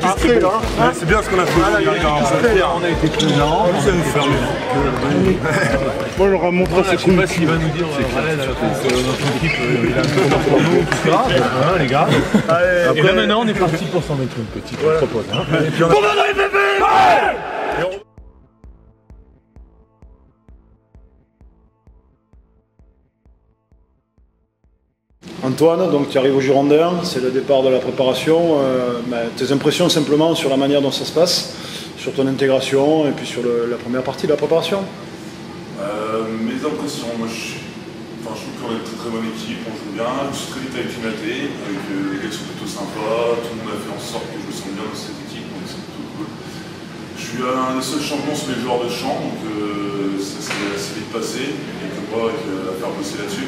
distrait là. C'est bien ce qu'on a fait. On a été présents. Moi, je leur ai montré ce coup. Je sais pas s'il va nous dire notre équipe, il a un peu pour nous, tout ça. Voilà, les gars. Et là maintenant, on est parti pour s'en mettre une petite. Je propose. Antoine, donc tu arrives au Girondin, c'est le départ de la préparation. Tes impressions simplement sur la manière dont ça se passe, sur ton intégration et puis sur la première partie de la préparation. Mes impressions, moi je trouve qu'on est une très bonne équipe, on joue bien, je suis très vite acclimaté, avec les gars qui sont plutôt sympas, tout le monde a fait en sorte que je me sente bien dans cette équipe, donc c'est plutôt cool. Je suis un des seuls changements sur les joueurs de champ, donc ça s'est assez vite passé, il y a quelques mois à faire bosser là-dessus.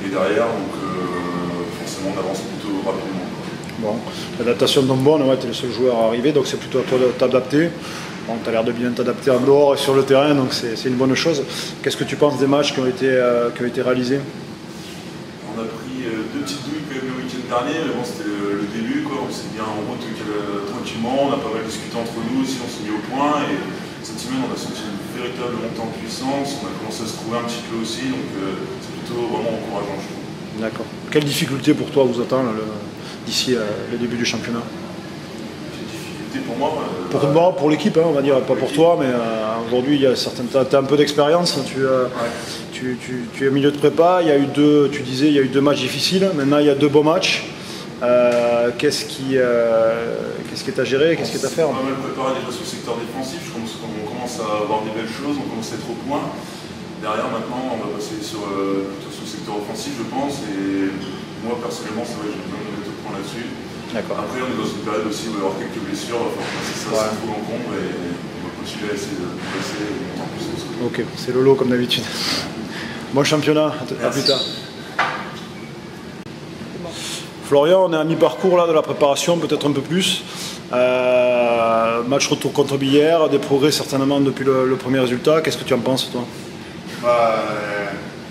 Et derrière, donc forcément on avance plutôt rapidement. Bon, l'adaptation tombe bonne, ouais, tu es le seul joueur à arriver, donc c'est plutôt à toi de t'adapter. Bon, tu as l'air de bien t'adapter en dehors et sur le terrain, donc c'est une bonne chose. Qu'est-ce que tu penses des matchs qui ont été réalisés? On a pris deux petites douilles quand même le week-end dernier, mais bon, c'était le début, quoi. On s'est bien en route tranquillement, on a pas mal discuté entre nous aussi, on s'est mis au point. Et cette semaine, on a senti une véritable montée en puissance, on a commencé à se trouver un petit peu aussi, donc c'est plutôt vraiment encourageant, je trouve. D'accord. Quelle difficulté pour toi vous attend d'ici le début du championnat? Pour moi, pour l'équipe, hein, on va dire, pas pour toi, mais aujourd'hui, tu as un peu d'expérience, tu es au milieu de prépa, tu disais il y a eu deux matchs difficiles, maintenant il y a deux beaux matchs. Qu'est-ce qui est à gérer, qu'est-ce qui est à faire? On a mal préparé déjà sur le secteur défensif, on commence à avoir des belles choses, on commence à être au point. Derrière maintenant, on va passer plutôt sur le secteur offensif, je pense, et moi personnellement, c'est vrai que j'ai besoin de mettre au point là-dessus. Après, on est dans une période aussi où il va y avoir quelques blessures, il va falloir passer ça sans trop l'encombre et on va continuer à essayer de passer et monter en puissance. Ok, c'est Lolo comme d'habitude. Bon championnat, à plus tard. Florian, on est à mi-parcours là de la préparation, peut-être un peu plus. Match retour contre Billère, des progrès certainement depuis le premier résultat. Qu'est-ce que tu en penses toi?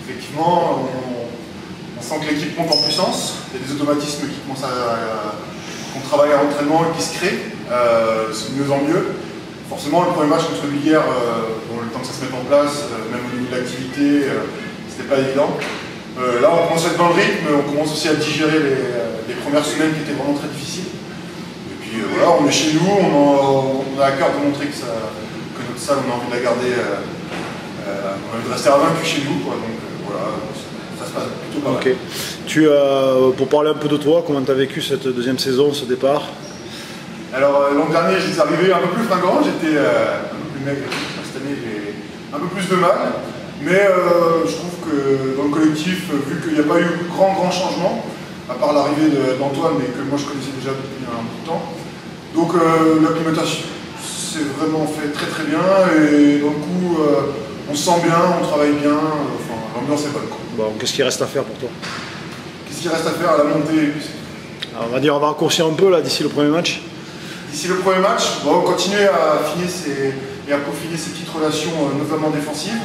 Effectivement, on sent que l'équipe monte en puissance. Il y a des automatismes qui commencent qu'on travaille à l'entraînement et qui se créent. C'est de mieux en mieux. Forcément, le premier match contre Billère, le temps que ça se mette en place, même au niveau de l'activité, c'était pas évident. Là, on commence à être dans le rythme, on commence aussi à digérer les premières semaines qui étaient vraiment très difficiles. Et puis voilà, on est chez nous, on a à cœur de montrer que notre salle, on a envie de la garder, on a envie de rester invaincu chez nous, quoi. Donc voilà, ça se passe plutôt pas mal. Pour parler un peu de toi, comment tu as vécu cette deuxième saison, ce départ? Alors l'an dernier, j'étais arrivé un peu plus fringant, j'étais un peu plus maigre. Cette année, j'ai un peu plus de mal. Mais je trouve que dans le collectif, vu qu'il n'y a pas eu grand changement, à part l'arrivée d'Antoine, mais que moi je connaissais déjà depuis un bout de temps, donc l'acclimatation s'est vraiment fait très bien, et d'un coup on se sent bien, on travaille bien, enfin l'ambiance est bonne. Bon, qu'est-ce qu'il reste à faire pour toi? Qu'est-ce qu'il reste à faire à la montée? Alors, on va raccourcir un peu là d'ici le premier match. D'ici le premier match, bon, continuer à affiner et à peaufiner ces petites relations, notamment défensives.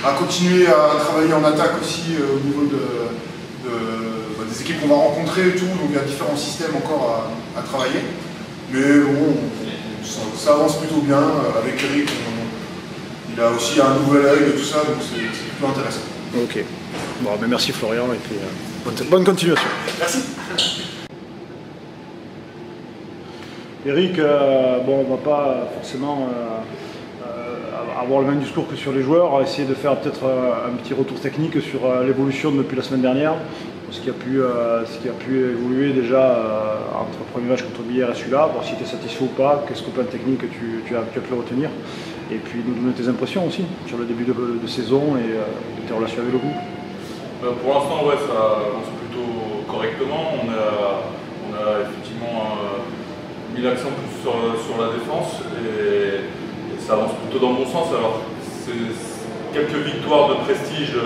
À continuer à travailler en attaque aussi au niveau des équipes qu'on va rencontrer et tout, donc il y a différents systèmes encore à travailler. Mais bon, ça avance plutôt bien. Avec Eric, il a aussi un nouvel œil et tout ça, donc c'est plutôt intéressant. Ok. Bon, mais merci Florian et puis bonne continuation. Merci. Eric, bon, on va pas forcément avoir le même discours que sur les joueurs, on va essayer de faire peut-être un petit retour technique sur l'évolution depuis la semaine dernière, ce qui a pu évoluer déjà entre le premier match contre Billère et celui-là, voir si tu es satisfait ou pas, qu'est-ce que plan technique que tu as pu retenir, et puis nous donner tes impressions aussi sur le début de saison et tes relations avec le groupe. Pour l'instant, ouais, ça avance plutôt correctement. On a effectivement mis l'accent plus sur la défense et ça avance plutôt dans le bon sens. Alors, quelques victoires de prestige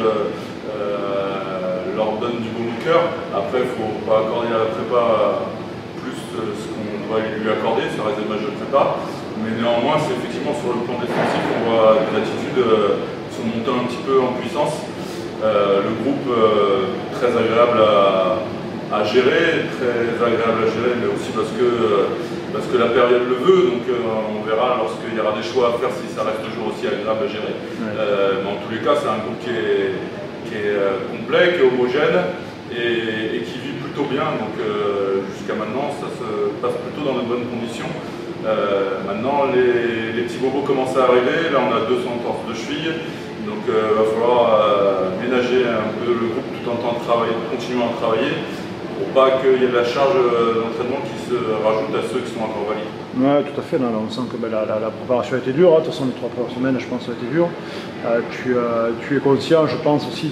leur donnent du bon cœur. Après, il ne faut pas accorder à la prépa plus ce qu'on doit lui accorder, ça reste des matchs de prépa. Mais néanmoins, c'est effectivement sur le plan défensif, on voit des attitudes sont montées un petit peu en puissance. Le groupe très agréable à gérer, mais aussi parce que parce que la période le veut, donc on verra lorsqu'il y aura des choix à faire si ça reste toujours aussi agréable à gérer. Mais en tous les cas, c'est un groupe qui est complet, qui est homogène et qui vit plutôt bien. Donc jusqu'à maintenant, ça se passe plutôt dans de bonnes conditions. Maintenant, les petits bobos commencent à arriver. Là, on a 200 entorses de cheville. Donc il va falloir ménager un peu le groupe tout en continuant à travailler pour pas qu'il y ait de la charge d'entraînement qui se rajoute à ceux qui sont encore valides. Oui, tout à fait. Là, on sent que la préparation a été dure. De toute façon, les 3 premières semaines, je pense, ont été dures. Tu es conscient, je pense, aussi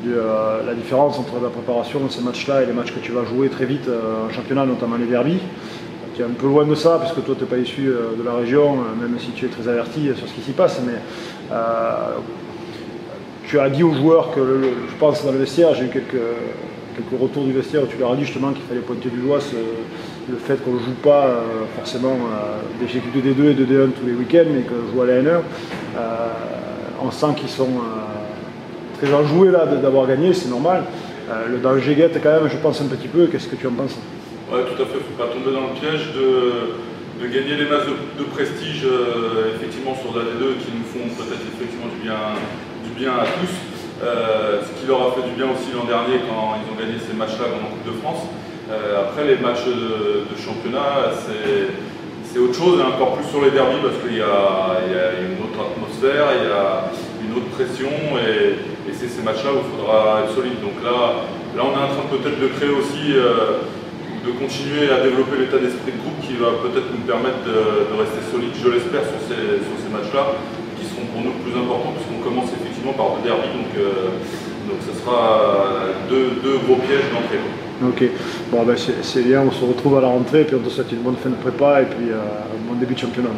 de la différence entre la préparation de ces matchs-là et les matchs que tu vas jouer très vite en championnat, notamment les derbies. Tu es un peu loin de ça, parce que toi, tu n'es pas issu de la région, même si tu es très averti sur ce qui s'y passe. Mais tu as dit aux joueurs que, je pense, dans le vestiaire, j'ai eu quelques retours du vestiaire où tu leur as dit justement qu'il fallait pointer du doigt le fait qu'on ne joue pas forcément des équipes de D2 et de D1 tous les week-ends, mais qu'on joue à la N1. On sent qu'ils sont très enjoués là d'avoir gagné, c'est normal. Le danger guette quand même, je pense, un petit peu. Qu'est-ce que tu en penses? Oui, tout à fait. Il ne faut pas tomber dans le piège de gagner les masses de prestige effectivement sur la D2 qui nous font peut-être effectivement du bien à tous. Ce qui leur a fait du bien aussi l'an dernier quand ils ont gagné ces matchs-là en Coupe de France. Après les matchs de championnat, c'est autre chose, et encore plus sur les derbies parce qu'il y a une autre atmosphère, il y a une autre pression et c'est ces matchs-là où il faudra être solide. Donc là on est en train peut-être de créer aussi, de continuer à développer l'état d'esprit de groupe qui va peut-être nous permettre de rester solide, je l'espère, sur ces matchs-là, qui seront pour nous plus importants puisqu'on commence effectivement par 2 derbies, donc ce sera deux gros pièges d'entrée. Ok, bon ben c'est bien, on se retrouve à la rentrée et puis on te souhaite une bonne fin de prépa et puis un bon début de championnat.